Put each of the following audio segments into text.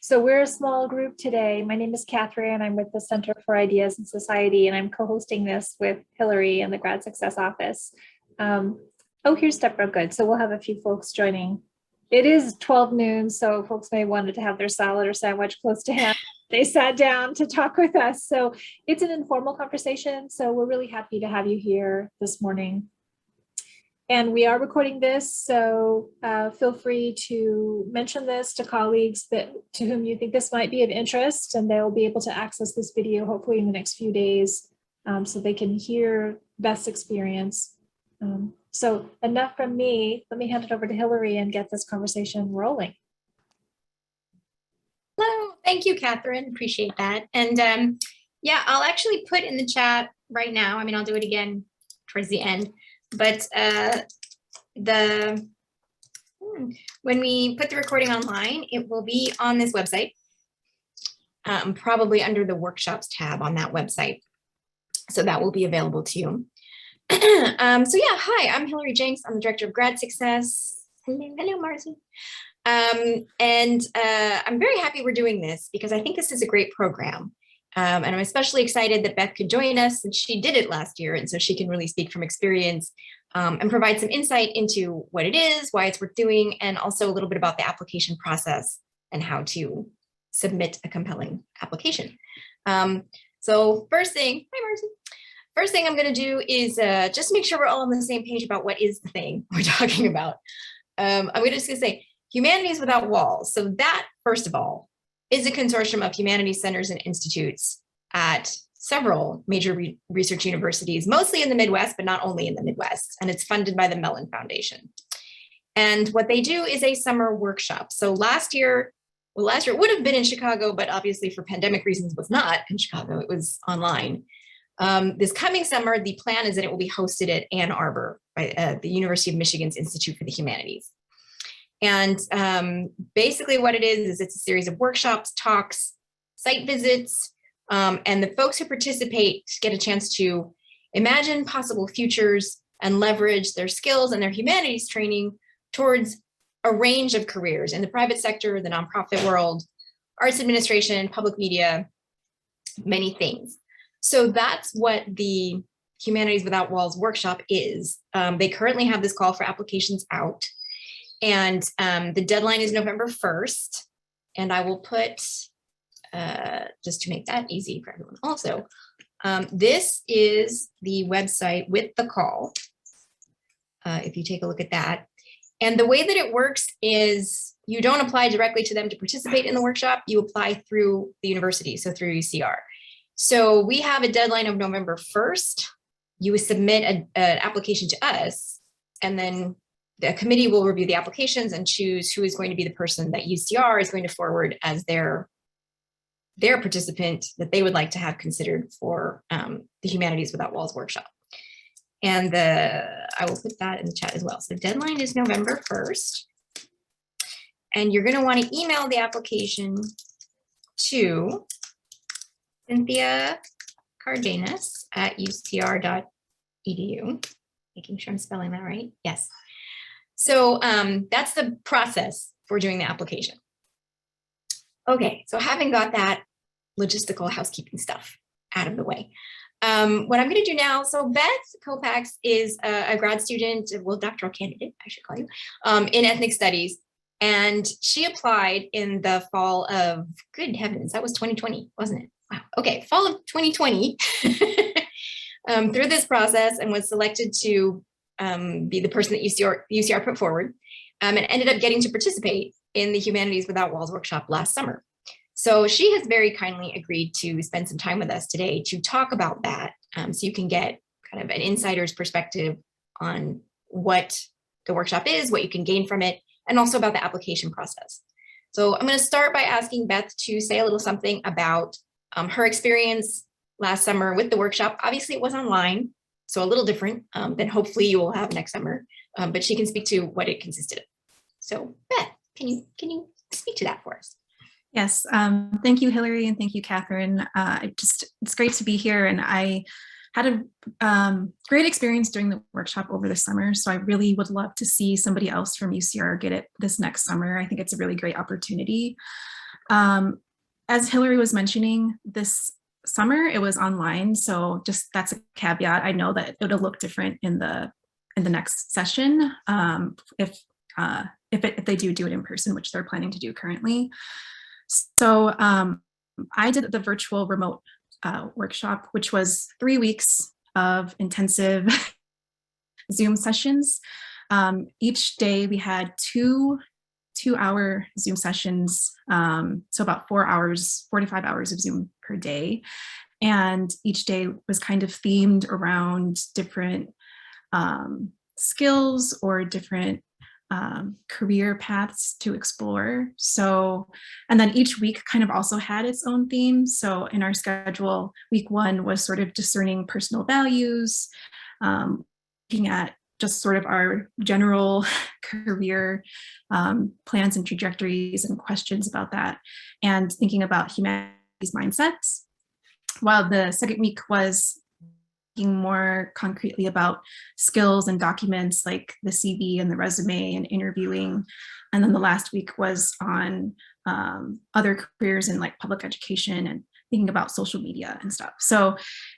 So we're a small group today. My name is Catherine. I'm with the Center for Ideas in Society, and I'm co-hosting this with Hillary in the Grad Success Office. Oh, here's Deborah. Good. So we'll have a few folks joining. It is 12 noon, so folks may want to have their salad or sandwich close to hand. They sat down to talk with us. So it's an informal conversation. So we're really happy to have you here this morning. And we are recording this, so feel free to mention this to colleagues to whom you think this might be of interest, and they'll be able to access this video hopefully in the next few days so they can hear Beth's experience. So enough from me. Let me hand it over to Hillary and get this conversation rolling. Hello, thank you, Catherine. Appreciate that. And yeah, I'll actually put in the chat right now. I mean, I'll do it again towards the end. But when we put the recording online, it will be on this website, probably under the workshops tab on that website. So that will be available to you. So yeah, hi, I'm Hillary Jenks. I'm the Director of Grad Success. Hello, Marcy. And I'm very happy we're doing this because I think this is a great program. And I'm especially excited that Beth could join us, and she did it last year, and so she can really speak from experience and provide some insight into what it is, why it's worth doing, and also a little bit about the application process and how to submit a compelling application. So first thing, hi Marcy. First thing I'm going to do is just make sure we're all on the same page about what is the thing we're talking about. I'm just going to say Humanities Without Walls. So that, first of all, is a consortium of humanities centers and institutes at several major research universities, mostly in the Midwest, but not only in the Midwest. And it's funded by the Mellon Foundation. And what they do is a summer workshop. So last year it would have been in Chicago, but obviously for pandemic reasons was not in Chicago, it was online. This coming summer, the plan is that it will be hosted at Ann Arbor by the University of Michigan's Institute for the Humanities. And basically what it is it's a series of workshops, talks, site visits, and the folks who participate get a chance to imagine possible futures and leverage their skills and their humanities training towards a range of careers in the private sector, the nonprofit world, arts administration, public media, many things. So that's what the Humanities Without Walls workshop is. They currently have this call for applications out. And the deadline is November 1st. And I will put, just to make that easy for everyone also, this is the website with the call, if you take a look at that. And the way that it works is you don't apply directly to them to participate in the workshop, you apply through the university, so through UCR. So we have a deadline of November 1st. You would submit an application to us, and then the committee will review the applications and choose who is going to be the person that UCR is going to forward as their participant that they would like to have considered for the Humanities Without Walls workshop. And I will put that in the chat as well. So the deadline is November 1st. And you're going to want to email the application to Cindy Cardenas at ucr.edu. Making sure I'm spelling that right. Yes. So that's the process for doing the application. Okay, so having got that logistical housekeeping stuff out of the way, what I'm going to do now, so Beth Kopax is a grad student, well, doctoral candidate, I should call you, in ethnic studies. And she applied in the fall of, good heavens, that was 2020, wasn't it? Wow. Okay, fall of 2020 through this process and was selected to be the person that UCR put forward and ended up getting to participate in the Humanities Without Walls workshop last summer. So she has very kindly agreed to spend some time with us today to talk about that so you can get kind of an insider's perspective on what the workshop is, what you can gain from it, and also about the application process. So I'm going to start by asking Beth to say a little something about her experience last summer with the workshop. Obviously, it was online, so a little different than hopefully you will have next summer, but she can speak to what it consisted of. So Beth, can you speak to that for us? Yes, thank you, Hillary, and thank you, Catherine. It's great to be here, and I had a great experience during the workshop over the summer, so I really would love to see somebody else from UCR get it this next summer. I think it's a really great opportunity. As Hillary was mentioning, this summer it was online, so just that's a caveat. I know that it'll look different in the next session if they do it in person, which they're planning to do currently. So I did the virtual remote workshop, which was 3 weeks of intensive Zoom sessions. Each day we had two-hour Zoom sessions, so about 4 hours, 45 hours of Zoom per day. And each day was kind of themed around different skills or different career paths to explore. So, and then each week kind of also had its own theme. So in our schedule, week 1 was sort of discerning personal values, looking at just sort of our general career plans and trajectories and questions about that, and thinking about humanities mindsets. While the second week was thinking more concretely about skills and documents like the CV and the resume and interviewing. And then the last week was on other careers in like public education and thinking about social media and stuff. So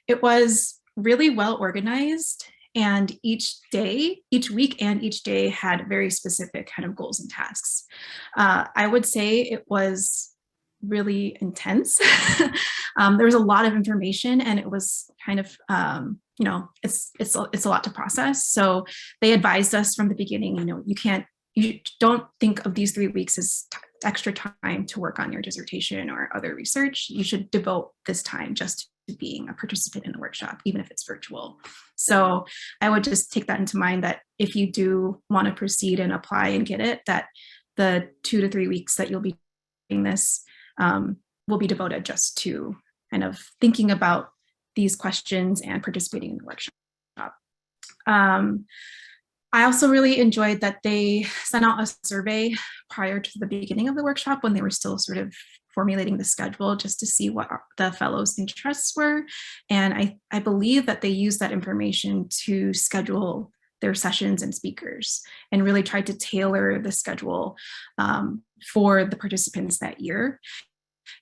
it was really well organized. And each week and each day had very specific kind of goals and tasks. I would say it was really intense. There was a lot of information, and it was kind of, it's a lot to process. So they advised us from the beginning, you don't think of these 3 weeks as extra time to work on your dissertation or other research. You should devote this time just to being a participant in the workshop, even if it's virtual. So I would just take that into mind, that if you do want to proceed and apply and get it, that the 2 to 3 weeks that you'll be doing this will be devoted just to kind of thinking about these questions and participating in the workshop. I also really enjoyed that they sent out a survey prior to the beginning of the workshop when they were still sort of formulating the schedule, just to see what the fellows' interests were. And I believe that they used that information to schedule their sessions and speakers, and really tried to tailor the schedule for the participants that year.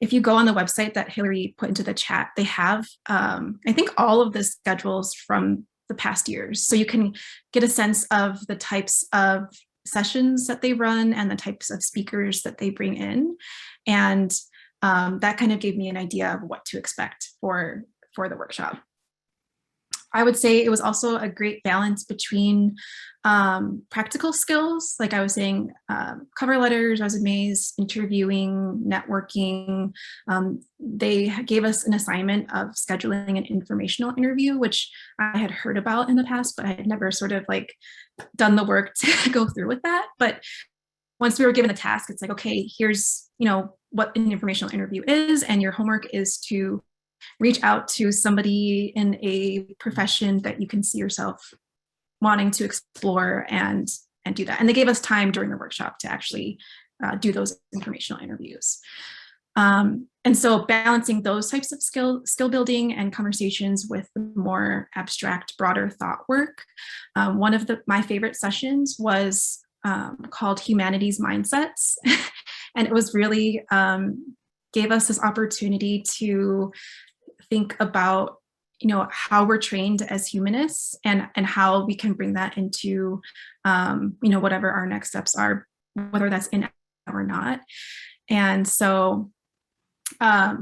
If you go on the website that Hillary put into the chat, they have, I think, all of the schedules from the past years. So you can get a sense of the types of sessions that they run and the types of speakers that they bring in. And that kind of gave me an idea of what to expect for the workshop. I would say it was also a great balance between practical skills, like I was saying, cover letters, resumes, interviewing, networking. They gave us an assignment of scheduling an informational interview, which I had heard about in the past, but I had never sort of like done the work to go through with that. But once we were given the task, it's like, okay, here's, what an informational interview is, and your homework is to reach out to somebody in a profession that you can see yourself wanting to explore and do that. And they gave us time during the workshop to actually do those informational interviews. And so balancing those types of skill building and conversations with more abstract, broader thought work. One of my favorite sessions was called Humanities Mindsets. And it was really gave us this opportunity to think about, how we're trained as humanists and how we can bring that into, whatever our next steps are, whether that's in or not. And so, I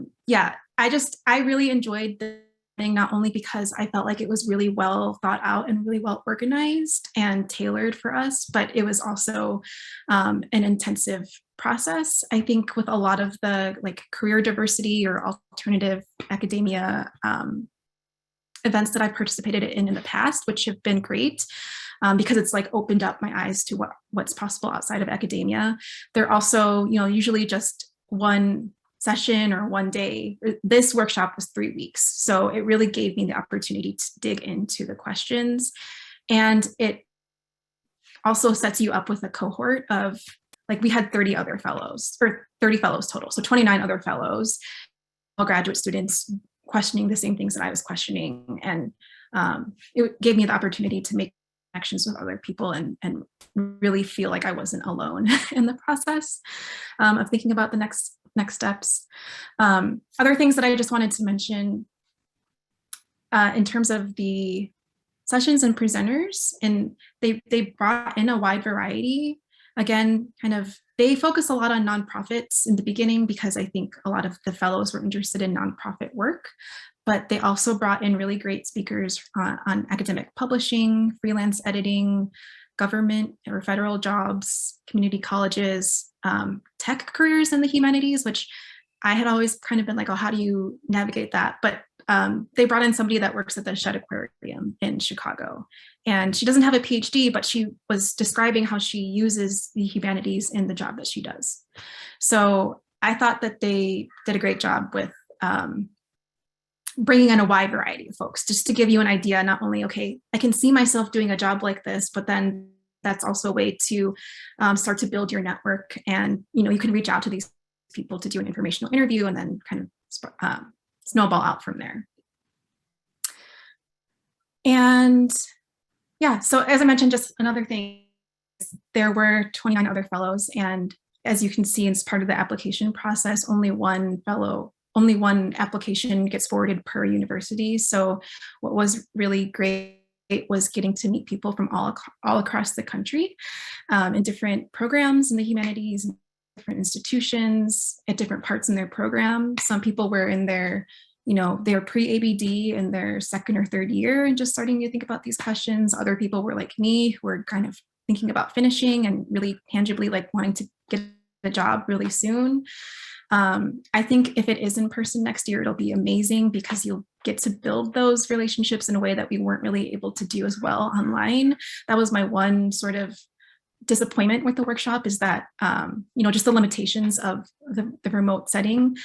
really enjoyed the thing, not only because I felt like it was really well thought out and really well organized and tailored for us, but it was also an intensive process. I think with a lot of the career diversity or alternative academia events that I've participated in the past, which have been great because it's opened up my eyes to what's possible outside of academia. They're also, usually just one session or one day. This workshop was 3 weeks. So it really gave me the opportunity to dig into the questions. And it also sets you up with a cohort of, we had 30 other fellows, or 30 fellows total. So 29 other fellows, all graduate students questioning the same things that I was questioning. And it gave me the opportunity to make connections with other people and really feel like I wasn't alone in the process of thinking about the next next steps. Other things that I just wanted to mention in terms of the sessions and presenters, and they brought in a wide variety. Again, they focus a lot on nonprofits in the beginning because I think a lot of the fellows were interested in nonprofit work, but they also brought in really great speakers on academic publishing, freelance editing, government or federal jobs, community colleges, tech careers in the humanities, which I had always kind of been like, oh, how do you navigate that? But they brought in somebody that works at the Shedd Aquarium in Chicago. And she doesn't have a PhD, but she was describing how she uses the humanities in the job that she does. So I thought that they did a great job with bringing in a wide variety of folks, just to give you an idea, not only, okay, I can see myself doing a job like this, but then that's also a way to start to build your network. And, you can reach out to these people to do an informational interview and then kind of snowball out from there. And yeah, so as I mentioned, just another thing, there were 29 other fellows. And as you can see, as part of the application process, only one application gets forwarded per university. So what was really great was getting to meet people from all across the country in different programs in the humanities, different institutions at different parts in their program. Some people were in their, they were pre-ABD in their second or third year and just starting to think about these questions. Other people were like me, who were kind of thinking about finishing and really tangibly like wanting to get a job really soon. I think if it is in person next year, it'll be amazing because you'll get to build those relationships in a way that we weren't really able to do as well online. That was my one sort of disappointment with the workshop, is that, just the limitations of the remote setting.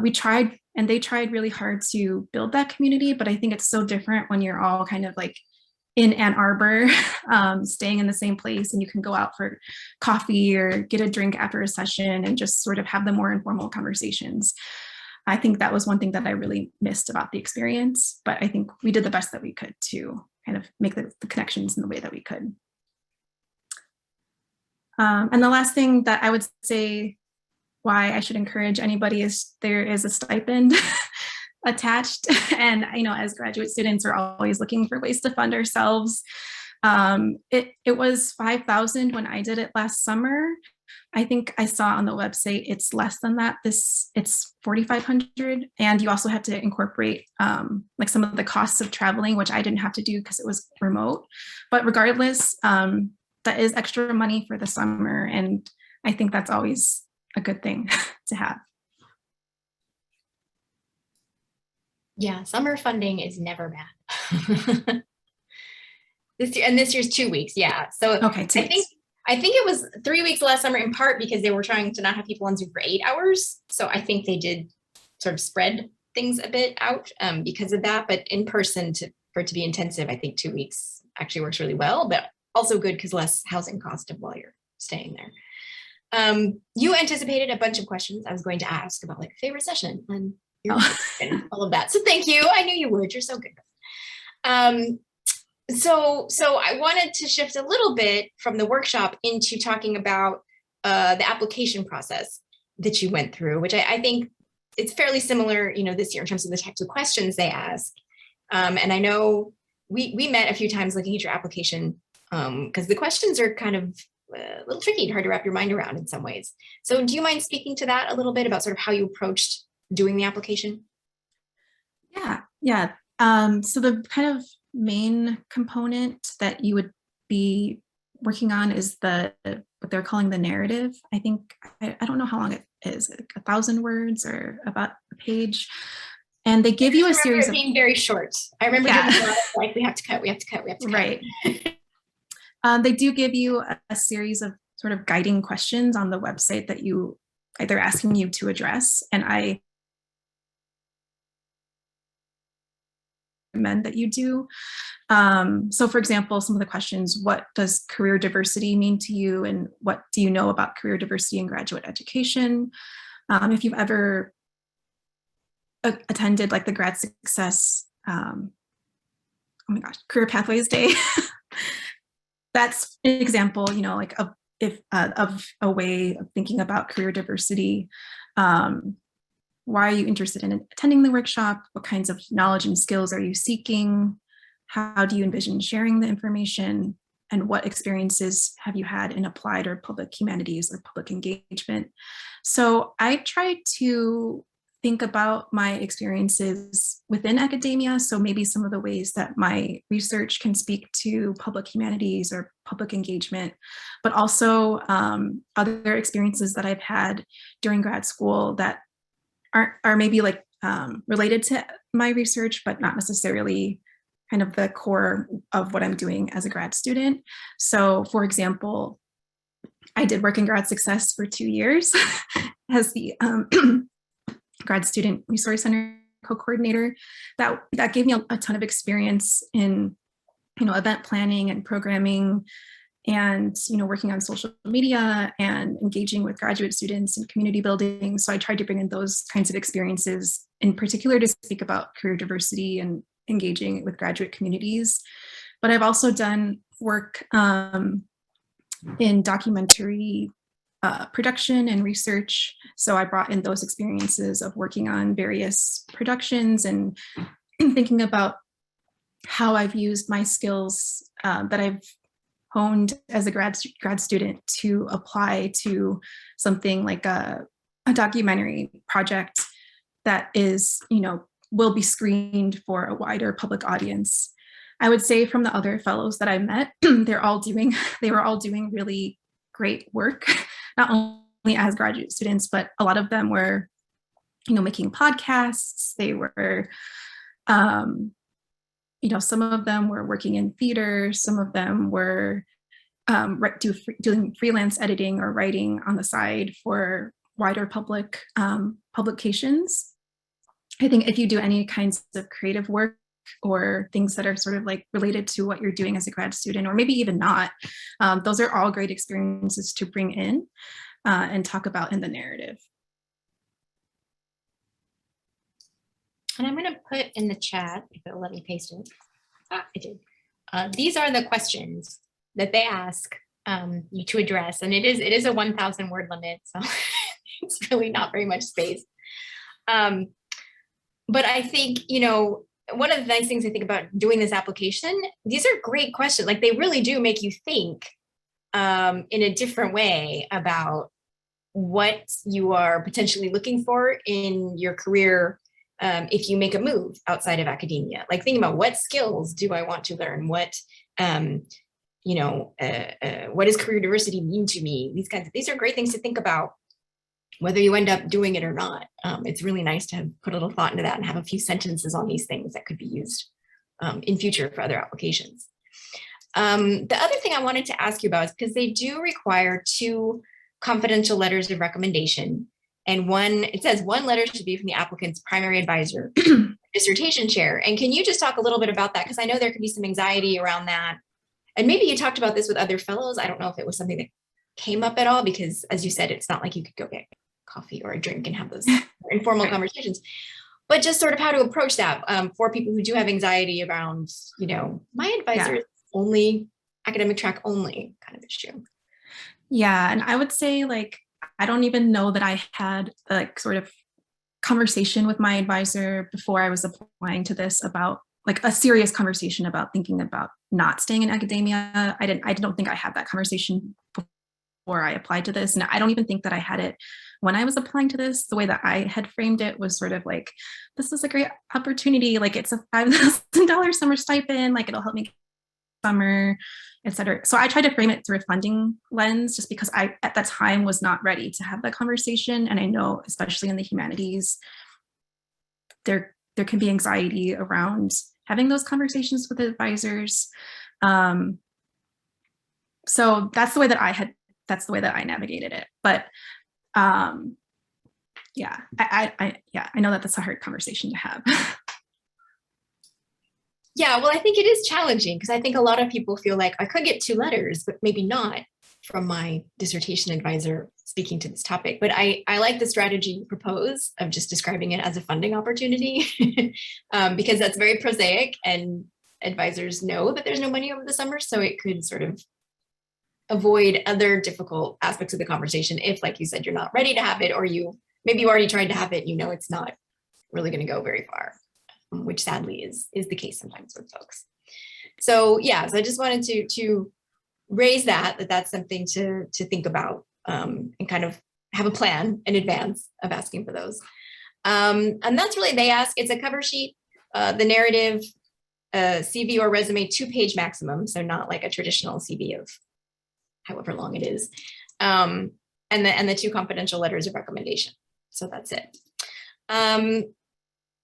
We tried, and they tried really hard to build that community, but I think it's so different when you're all kind of like in Ann Arbor, staying in the same place, and you can go out for coffee or get a drink after a session and just sort of have the more informal conversations. I think that was one thing that I really missed about the experience, but I think we did the best that we could to kind of make the connections in the way that we could. And the last thing that I would say why I should encourage anybody is there is a stipend attached. And, as graduate students, we're always looking for ways to fund ourselves. It was $5,000 when I did it last summer. I think I saw on the website it's less than that. It's $4,500, and you also have to incorporate like some of the costs of traveling, which I didn't have to do because it was remote. But regardless, that is extra money for the summer, and I think that's always a good thing to have. Yeah, summer funding is never bad. This year's 2 weeks, yeah. So okay, 2 weeks. I think it was 3 weeks last summer, in part because they were trying to not have people on Zoom for 8 hours. So I think they did sort of spread things a bit out because of that. But in person, for it to be intensive, I think 2 weeks actually works really well, but also good because less housing cost while you're staying there. You anticipated a bunch of questions I was going to ask about like favorite session and and all of that. So thank you. I knew you would. You're so good. So I wanted to shift a little bit from the workshop into talking about the application process that you went through, which I think it's fairly similar, this year in terms of the types of questions they ask. And I know we met a few times looking at your application because the questions are kind of a little tricky and hard to wrap your mind around in some ways. So do you mind speaking to that a little bit about sort of how you approached doing the application? Yeah. So the kind of main component that you would be working on is what they're calling the narrative. I think, I don't know how long it is, like 1,000 words or about a page. And they give you a series of being very short. I remember doing a lot of like, we have to cut. Right. They do give you a series of sort of guiding questions on the website that they're asking you to address. And I recommend that you do. So for example, some of the questions, what does career diversity mean to you? And what do you know about career diversity in graduate education? If you've ever attended like the Grad Success, Career Pathways Day, that's an example, like of a way of thinking about career diversity. Why are you interested in attending the workshop? What kinds of knowledge and skills are you seeking? How do you envision sharing the information? And what experiences have you had in applied or public humanities or public engagement? So I try to think about my experiences within academia. So maybe some of the ways that my research can speak to public humanities or public engagement, but also other experiences that I've had during grad school that are maybe like related to my research, but not necessarily kind of the core of what I'm doing as a grad student. So for example, I did work in grad success for 2 years as the grad student resource center co-coordinator. That gave me a ton of experience in, event planning and programming, and working on social media and engaging with graduate students and community building. So I tried to bring in those kinds of experiences in particular to speak about career diversity and engaging with graduate communities. But I've also done work in documentary production and research. So I brought in those experiences of working on various productions and thinking about how I've used my skills that I've honed as a grad student to apply to something like a documentary project that is, will be screened for a wider public audience. I would say from the other fellows that I met, they were all doing really great work, not only as graduate students, but a lot of them were, making podcasts. They were, some of them were working in theater. Some of them were doing freelance editing or writing on the side for wider public publications. I think if you do any kinds of creative work or things that are sort of like related to what you're doing as a grad student, or maybe even not, those are all great experiences to bring in and talk about in the narrative. And I'm going to put in the chat, if it'll let me paste it. It did. These are the questions that they ask you to address. And it is a 1,000 word limit, so it's really not very much space. But I think, one of the nice things I think about doing this application, these are great questions. Like, they really do make you think in a different way about what you are potentially looking for in your career if you make a move outside of academia. Like, think about, what skills do I want to learn? What does career diversity mean to me? These are great things to think about, whether you end up doing it or not. It's really nice to have put a little thought into that and have a few sentences on these things that could be used in future for other applications. The other thing I wanted to ask you about is, because they do require 2 confidential letters of recommendation. And it says one letter should be from the applicant's primary advisor, dissertation chair. And can you just talk a little bit about that? Because I know there could be some anxiety around that. And maybe you talked about this with other fellows. I don't know if it was something that came up at all, because as you said, it's not like you could go get coffee or a drink and have those informal conversations, but just sort of how to approach that for people who do have anxiety around, my advisor is only academic track only kind of issue. Yeah. And I would say, like, I don't even know that I had like sort of conversation with my advisor before I was applying to this about like a serious conversation about thinking about not staying in academia. I don't think I had that conversation before I applied to this. And I don't even think that I had it when I was applying to this. The way that I had framed it was sort of like, this is a great opportunity. Like, it's a $5,000 summer stipend. Like, it'll help me summer, et cetera. So I tried to frame it through a funding lens, just because I, at that time, was not ready to have that conversation. And I know, especially in the humanities, there can be anxiety around having those conversations with advisors. So that's the way that I navigated it. But I know that that's a hard conversation to have. Yeah, well, I think it is challenging, because I think a lot of people feel like, I could get 2 letters, but maybe not from my dissertation advisor speaking to this topic. But I like the strategy you propose of just describing it as a funding opportunity, because that's very prosaic, and advisors know that there's no money over the summer. So it could sort of avoid other difficult aspects of the conversation if, like you said, you're not ready to have it, or maybe you already tried to have it, it's not really going to go very far, which sadly is the case sometimes with folks. So yeah, so I just wanted to raise that's something to think about, and kind of have a plan in advance of asking for those. And that's really, they ask, it's a cover sheet, the narrative, CV or resume, 2-page maximum. So not like a traditional CV of however long it is. And the 2 confidential letters of recommendation. So that's it.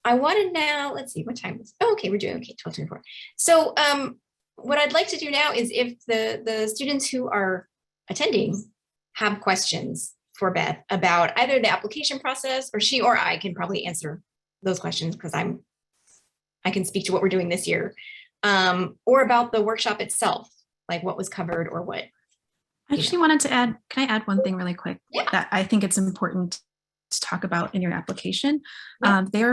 I wanted now, let's see, what time is it? Oh, okay, we're doing okay, 12:24. So what I'd like to do now is, if the students who are attending have questions for Beth about either the application process, or she or I can probably answer those questions because I can speak to what we're doing this year, or about the workshop itself, like what was covered or what. I actually wanted to add, can I add one thing really quick? Yeah. That I think it's important to talk about in your application. Yeah. They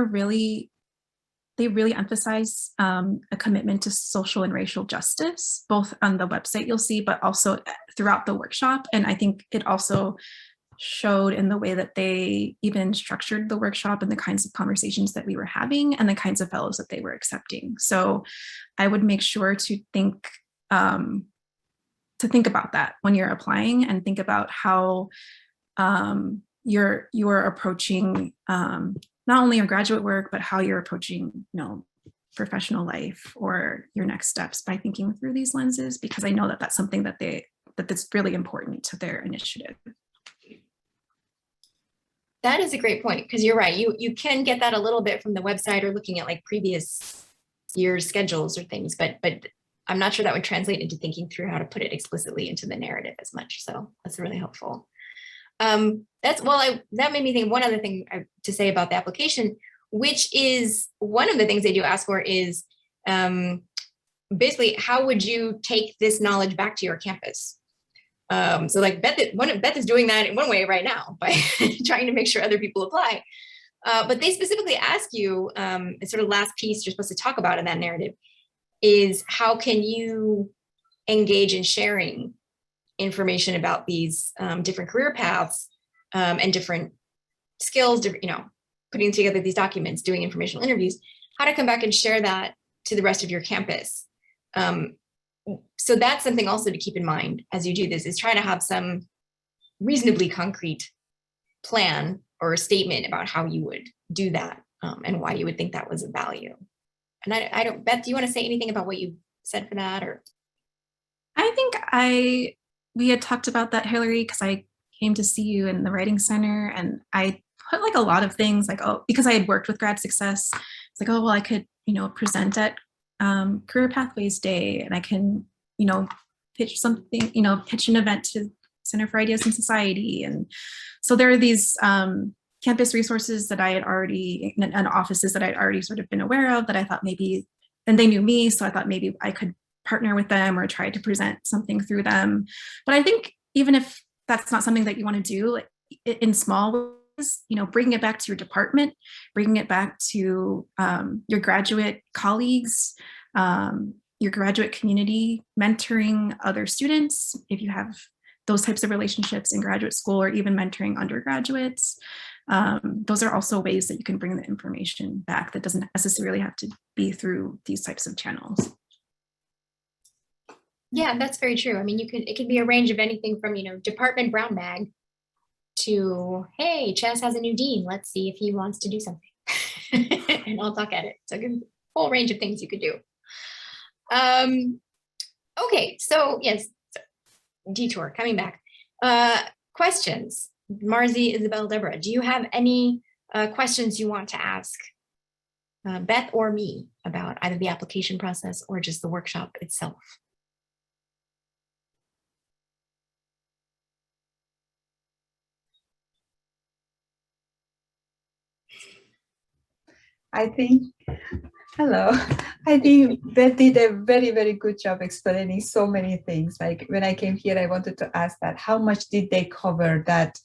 really emphasize a commitment to social and racial justice, both on the website you'll see, but also throughout the workshop. And I think it also showed in the way that they even structured the workshop and the kinds of conversations that we were having and the kinds of fellows that they were accepting. So I would make sure to think about that when you're applying, and think about how you're approaching not only your graduate work, but how you're approaching, professional life or your next steps by thinking through these lenses, because I know that that's something that's really important to their initiative. That is a great point, because you're right. You can get that a little bit from the website or looking at like previous year's schedules or things, but I'm not sure that would translate into thinking through how to put it explicitly into the narrative as much. So that's really helpful. That made me think of one other thing to say about the application, which is one of the things they do ask for is basically, how would you take this knowledge back to your campus? So like Beth is doing that in one way right now by trying to make sure other people apply. But they specifically ask you, it's sort of last piece you're supposed to talk about in that narrative, is how can you engage in sharing information about these different career paths and different skills, putting together these documents, doing informational interviews, how to come back and share that to the rest of your campus. So that's something also to keep in mind as you do this, is try to have some reasonably concrete plan or a statement about how you would do that and why you would think that was of value. And I don't, Beth, do you want to say anything about what you said for that? Or I think we had talked about that, Hillary, because I came to see you in the Writing Center, and I put like a lot of things like, because I had worked with Grad Success, it's like, I could, present at Career Pathways Day, and I can, pitch something, pitch an event to Center for Ideas in Society. And so there are these campus resources that I had already, and offices that I'd already sort of been aware of, that I thought maybe, and they knew me, so I thought maybe I could partner with them or try to present something through them. But I think even if that's not something that you want to do, like in small ways, bringing it back to your department, bringing it back to your graduate colleagues, your graduate community, mentoring other students, if you have those types of relationships in graduate school, or even mentoring undergraduates. Those are also ways that you can bring the information back that doesn't necessarily have to be through these types of channels. Yeah, that's very true. I mean, it could be a range of anything from, Department Brown Bag to, hey, Chaz has a new dean. Let's see if he wants to do something. And I'll talk at it. So a whole range of things you could do. Okay, so yes, detour, coming back. Questions. Marzi, Isabel, Deborah, do you have any questions you want to ask Beth or me about either the application process or just the workshop itself? I think Beth did a very, very good job explaining so many things. Like when I came here, I wanted to ask that, how much did they cover that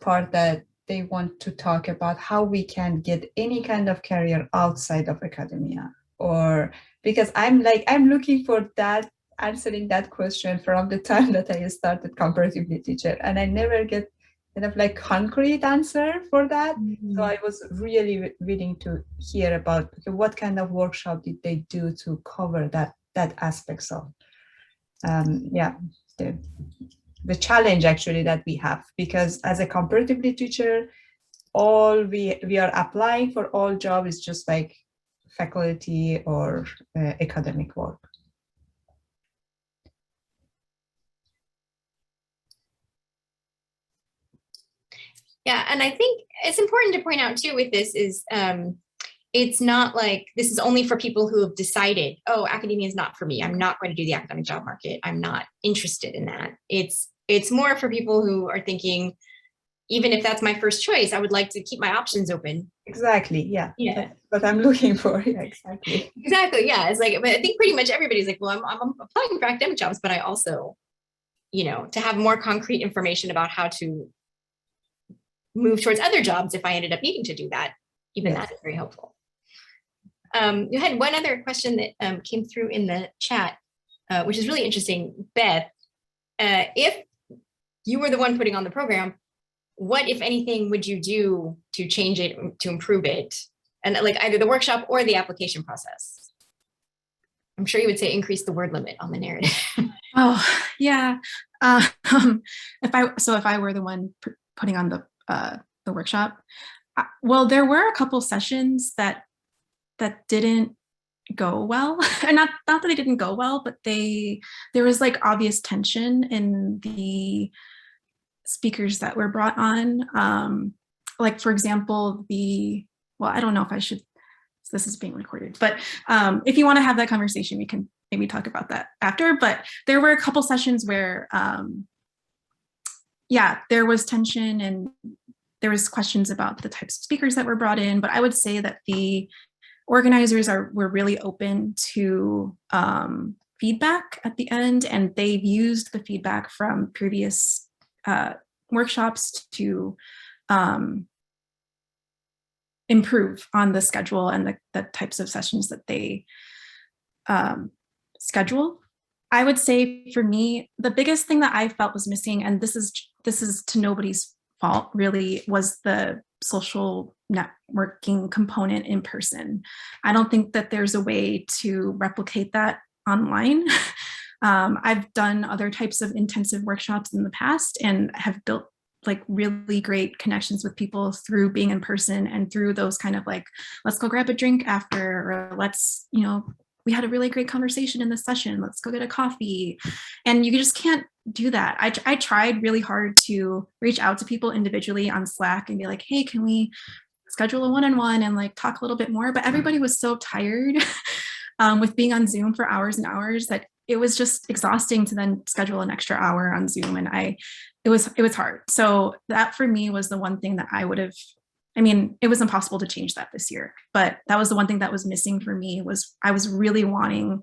part that they want to talk about, how we can get any kind of career outside of academia? Or because I'm looking for that answering that question from the time that I started comparative literature, and I never get kind of like concrete answer for that. So I was really willing to hear about, okay, what kind of workshop did they do to cover that aspects of the challenge actually that we have, because as a comparative literature, all we are applying for all job is just like faculty or academic work. Yeah, and I think it's important to point out too with this is it's not like this is only for people who have decided, oh, academia is not for me. I'm not going to do the academic job market. I'm not interested in that. It's more for people who are thinking, even if that's my first choice, I would like to keep my options open. Exactly. Yeah. Yeah. That's what I'm looking for. Yeah, exactly. Exactly. Yeah. It's like, but I think pretty much everybody's like, well, I'm applying for academic jobs, but I also, to have more concrete information about how to move towards other jobs if I ended up needing to do that. Even that is very helpful. You had one other question that came through in the chat, which is really interesting. Beth, if you were the one putting on the program, what, if anything, would you do to change it, to improve it? And like either the workshop or the application process? I'm sure you would say increase the word limit on the narrative. Oh, yeah. If I were the one putting on the workshop, well, there were a couple sessions that didn't go well, and not that they didn't go well, but there was like obvious tension in the speakers that were brought on. Like, for example, I don't know if I should, this is being recorded, but if you want to have that conversation, we can maybe talk about that after. But there were a couple sessions where, there was tension and there was questions about the types of speakers that were brought in. But I would say that the organizers were really open to feedback at the end, and they've used the feedback from previous workshops to improve on the schedule and the types of sessions that they schedule. I would say for me, the biggest thing that I felt was missing, and this is to nobody's fault really, was the social networking component in person. I don't think that there's a way to replicate that online. I've done other types of intensive workshops in the past and have built like really great connections with people through being in person and through those kind of like, let's go grab a drink after, or let's, we had a really great conversation in this session, let's go get a coffee. And you just can't do that. I tried really hard to reach out to people individually on Slack and be like, hey, can we schedule a one-on-one and like talk a little bit more? But everybody was so tired with being on Zoom for hours and hours that it was just exhausting to then schedule an extra hour on Zoom. And it was hard. So that for me was the one thing that it was impossible to change that this year, but that was the one thing that was missing for me. Was I was really wanting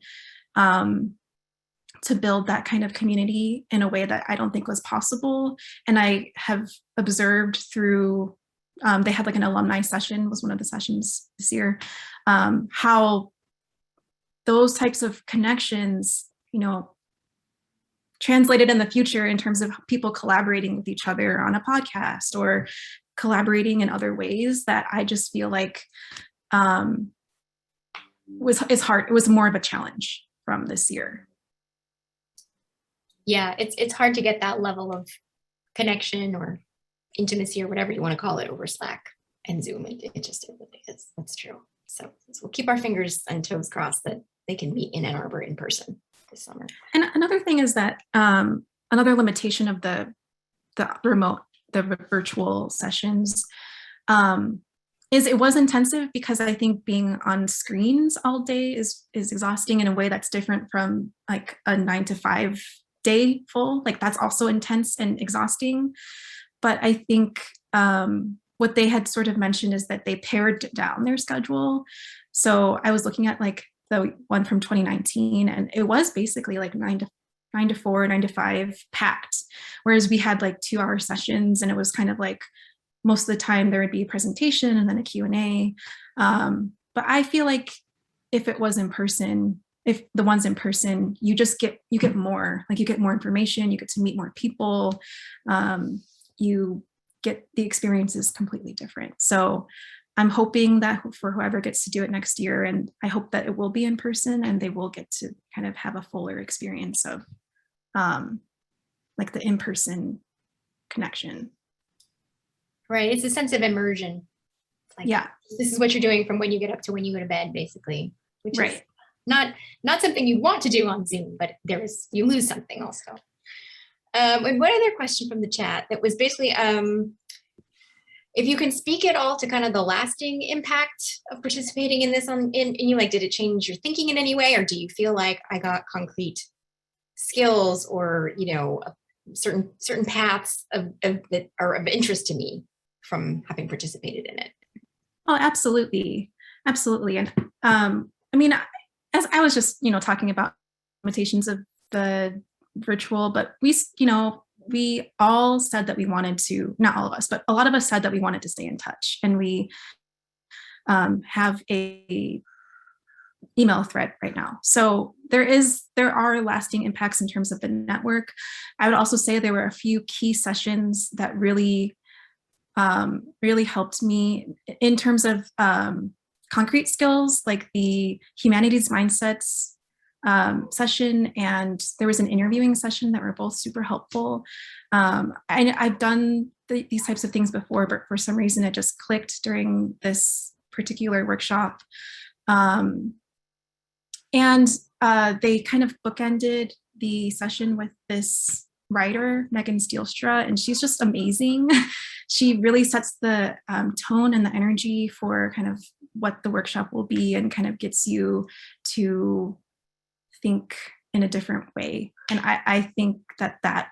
to build that kind of community in a way that I don't think was possible. And I have observed through, they had like an alumni session, was one of the sessions this year, how those types of connections, translated in the future in terms of people collaborating with each other on a podcast or collaborating in other ways that I just feel like is hard. It was more of a challenge from this year. Yeah, it's hard to get that level of connection or intimacy or whatever you want to call it over Slack and Zoom. It really is. That's true. So we'll keep our fingers and toes crossed that they can meet in Ann Arbor in person this summer. And another thing is that another limitation of the virtual sessions is it was intensive, because I think being on screens all day is exhausting in a way that's different from like a 9-to-5 day full. Like that's also intense and exhausting. But I think what they had sort of mentioned is that they pared down their schedule. So I was looking at like the one from 2019, and it was basically like 9 to 4, 9 to 5 packed. Whereas we had like 2-hour sessions, and it was kind of like most of the time there would be a presentation and then a Q&A. But I feel like if it was in person, if the ones in person, you get more, like you get more information, you get to meet more people, you get the experiences completely different. So I'm hoping that for whoever gets to do it next year, and I hope that it will be in person and they will get to kind of have a fuller experience of like the in-person connection. Right. It's a sense of immersion. Like, yeah. This is what you're doing from when you get up to when you go to bed, basically, which right. is not something you want to do on Zoom, but you lose something also. And one other question from the chat that was basically, if you can speak at all to kind of the lasting impact of participating in this in you, like, did it change your thinking in any way, or do you feel like I got concrete skills or, you know, certain paths that are of interest to me from having participated in it? Oh, absolutely. Absolutely. And I mean, as I was just, you know, talking about limitations of the virtual, but we all said that we wanted to, not all of us, but a lot of us said that we wanted to stay in touch. And we have a email thread right now. So there are lasting impacts in terms of the network. I would also say there were a few key sessions that really helped me in terms of concrete skills, like the Humanities Mindsets session, and there was an interviewing session that were both super helpful. I've done these types of things before, but for some reason it just clicked during this particular workshop. And they kind of bookended the session with this writer, Megan Steelstra, and she's just amazing. She really sets the tone and the energy for kind of what the workshop will be, and kind of gets you to think in a different way. And I think that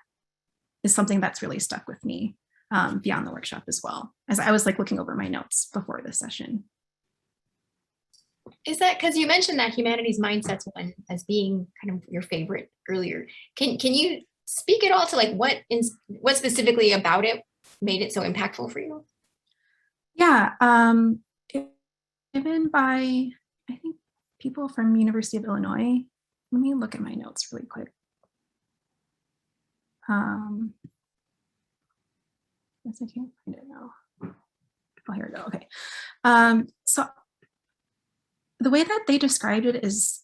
is something that's really stuck with me beyond the workshop as well, as I was like looking over my notes before this session. Is that because you mentioned that Humanities Mindsets one as being kind of your favorite earlier? Can you speak at all to like what specifically about it made it so impactful for you? Yeah, given by, I think, people from University of Illinois. Let me look at my notes really quick. Yes, I can't find it now. Oh, here we go. Okay. So the way that they described it is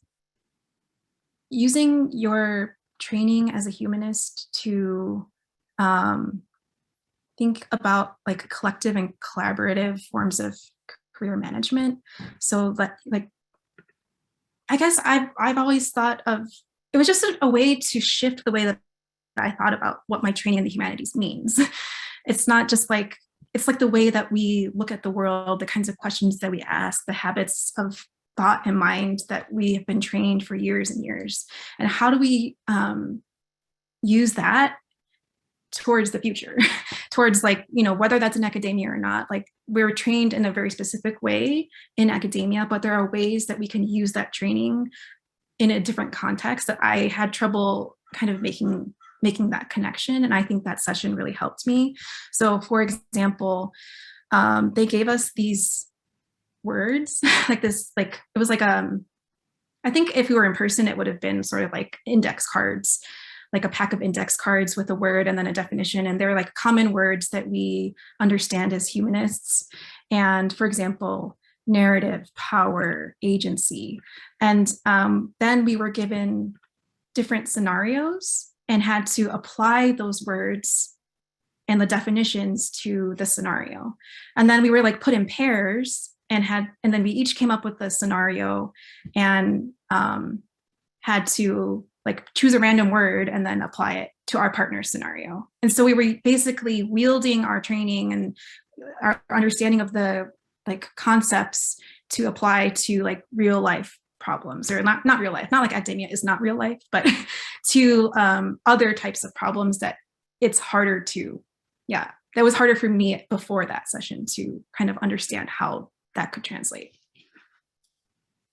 using your training as a humanist to think about like collective and collaborative forms of career management. So that, like, I guess I've always thought of it was just a way to shift the way that I thought about what my training in the humanities means. It's not just like, it's like the way that we look at the world, the kinds of questions that we ask, the habits of thought and mind that we have been trained for years and years. And how do we use that towards the future, towards, like, you know, whether that's in academia or not. Like, we're trained in a very specific way in academia, but there are ways that we can use that training in a different context that I had trouble kind of making that connection. And I think that session really helped me. So for example, they gave us these words like this, like, it was like, I think if we were in person, it would have been sort of like index cards, like a pack of index cards with a word and then a definition. And they're like common words that we understand as humanists. And for example, narrative, power, agency. And then we were given different scenarios and had to apply those words and the definitions to the scenario. And then we were like put in pairs and then we each came up with a scenario and had to like choose a random word and then apply it to our partner's scenario. And so we were basically wielding our training and our understanding of the like concepts to apply to like real life problems, or not real life, not like academia is not real life, but to other types of problems that it's harder to, that was harder for me before that session to kind of understand how that could translate.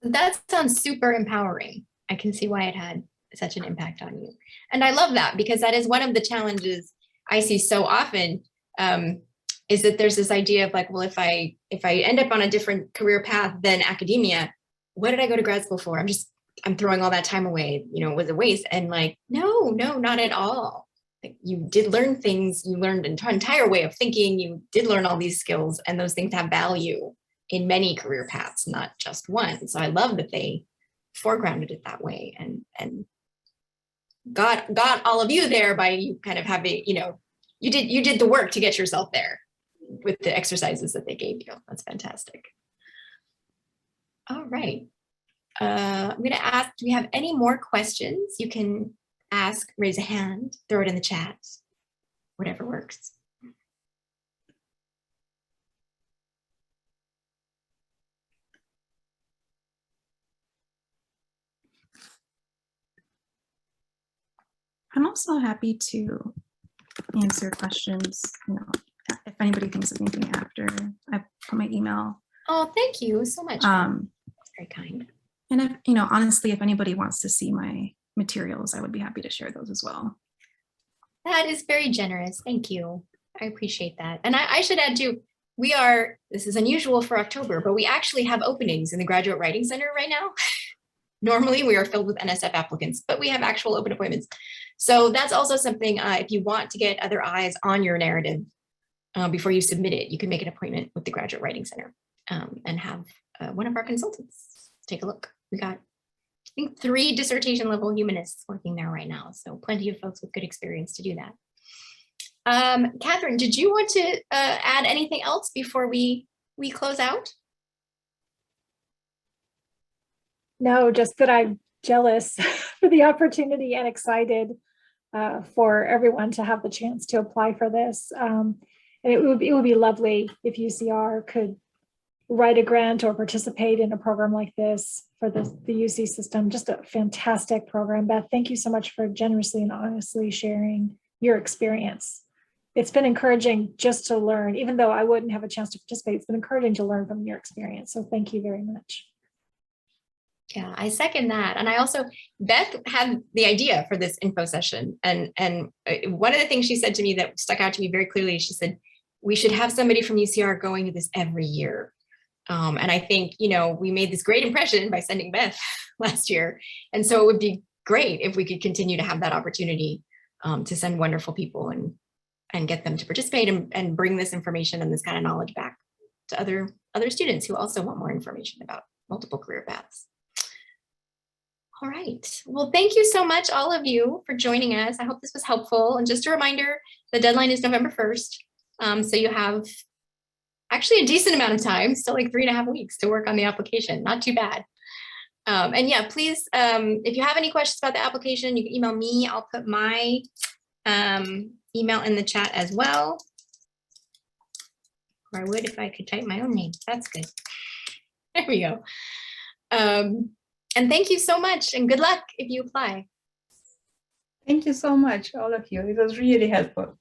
That sounds super empowering. I can see why it had such an impact on you. And I love that, because that is one of the challenges I see so often, is that there's this idea of like, well, if I end up on a different career path than academia, what did I go to grad school for? I'm throwing all that time away, you know, it was a waste. And like, no, not at all. Like, you did learn things, you learned an entire way of thinking, you did learn all these skills, and those things have value in many career paths, not just one. So I love that they foregrounded it that way and got all of you there by you kind of having, you know, you did the work to get yourself there with the exercises that they gave you. That's fantastic. All right. I'm going to ask, do we have any more questions? You can ask, raise a hand, throw it in the chat, whatever works. I'm also happy to answer questions, you know, if anybody thinks of anything after I put my email. Oh, thank you so much. That's very kind. And if, you know, honestly, if anybody wants to see my materials, I would be happy to share those as well. That is very generous. Thank you. I appreciate that. And I should add too, this is unusual for October, but we actually have openings in the Graduate Writing Center right now. Normally we are filled with NSF applicants, but we have actual open appointments. So that's also something, if you want to get other eyes on your narrative before you submit it, you can make an appointment with the Graduate Writing Center and have one of our consultants take a look. We got, I think, 3 dissertation level humanists working there right now. So plenty of folks with good experience to do that. Catherine, did you want to add anything else before we close out? No, just that I'm jealous for the opportunity and excited for everyone to have the chance to apply for this. And it would be lovely if UCR could write a grant or participate in a program like this for the UC system. Just a fantastic program. Beth, thank you so much for generously and honestly sharing your experience. It's been encouraging just to learn, even though I wouldn't have a chance to participate, it's been encouraging to learn from your experience. So thank you very much. Yeah, I second that. And I also, Beth had the idea for this info session. And one of the things she said to me that stuck out to me very clearly, she said, we should have somebody from UCR going to this every year. And I think, you know, we made this great impression by sending Beth last year. And so it would be great if we could continue to have that opportunity to send wonderful people and get them to participate and bring this information and this kind of knowledge back to other students who also want more information about multiple career paths. All right. Well, thank you so much, all of you, for joining us. I hope this was helpful. And just a reminder, the deadline is November 1st. So you have actually a decent amount of time, still like 3.5 weeks to work on the application. Not too bad. And yeah, please, if you have any questions about the application, you can email me. I'll put my email in the chat as well. Or I would if I could type my own name. That's good. There we go. And thank you so much and good luck if you apply. Thank you so much, all of you. It was really helpful.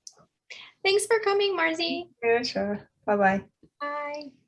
Thanks for coming, Marzi. Yeah, sure. Bye-bye. Bye.